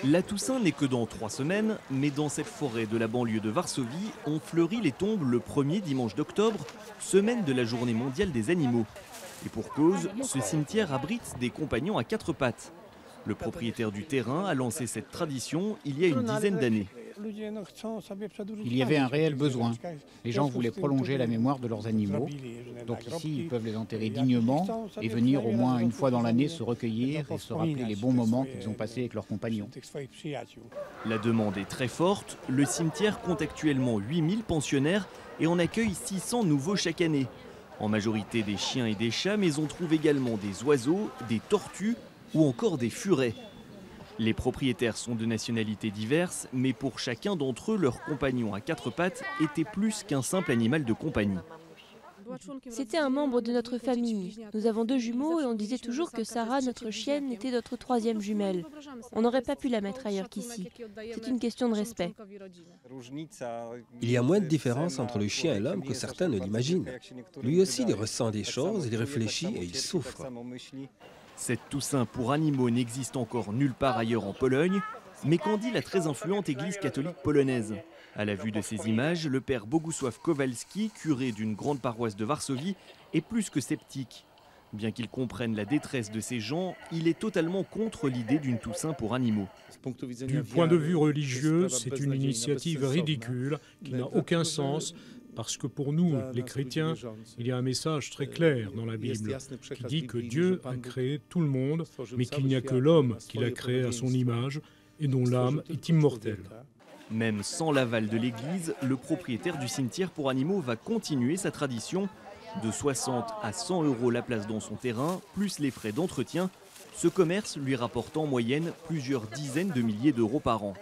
La Toussaint n'est que dans 3 semaines, mais dans cette forêt de la banlieue de Varsovie, on fleurit les tombes le premier dimanche d'octobre, semaine de la journée mondiale des animaux. Et pour cause, ce cimetière abrite des compagnons à 4 pattes. Le propriétaire du terrain a lancé cette tradition il y a une dizaine d'années. Il y avait un réel besoin. Les gens voulaient prolonger la mémoire de leurs animaux. Donc ici, ils peuvent les enterrer dignement et venir au moins une fois dans l'année se recueillir et se rappeler les bons moments qu'ils ont passés avec leurs compagnons. La demande est très forte. Le cimetière compte actuellement 8000 pensionnaires et en accueille 600 nouveaux chaque année. En majorité des chiens et des chats, mais on trouve également des oiseaux, des tortues ou encore des furets. Les propriétaires sont de nationalités diverses, mais pour chacun d'entre eux, leur compagnon à 4 pattes était plus qu'un simple animal de compagnie. C'était un membre de notre famille. Nous avons 2 jumeaux et on disait toujours que Sarah, notre chienne, était notre 3e jumelle. On n'aurait pas pu la mettre ailleurs qu'ici. C'est une question de respect. Il y a moins de différence entre le chien et l'homme que certains ne l'imaginent. Lui aussi, il ressent des choses, il réfléchit et il souffre. Cette Toussaint pour animaux n'existe encore nulle part ailleurs en Pologne, mais qu'en dit la très influente église catholique polonaise? À la vue de ces images, le père Bogusław Kowalski, curé d'une grande paroisse de Varsovie, est plus que sceptique. Bien qu'il comprenne la détresse de ces gens, il est totalement contre l'idée d'une Toussaint pour animaux. Du point de vue religieux, c'est une initiative ridicule qui n'a aucun sens. Parce que pour nous, les chrétiens, il y a un message très clair dans la Bible qui dit que Dieu a créé tout le monde, mais qu'il n'y a que l'homme qu'il a créé à son image et dont l'âme est immortelle. Même sans l'aval de l'Église, le propriétaire du cimetière pour animaux va continuer sa tradition. De 60 à 100 € la place dans son terrain, plus les frais d'entretien. Ce commerce lui rapporte en moyenne plusieurs dizaines de milliers d'euros par an.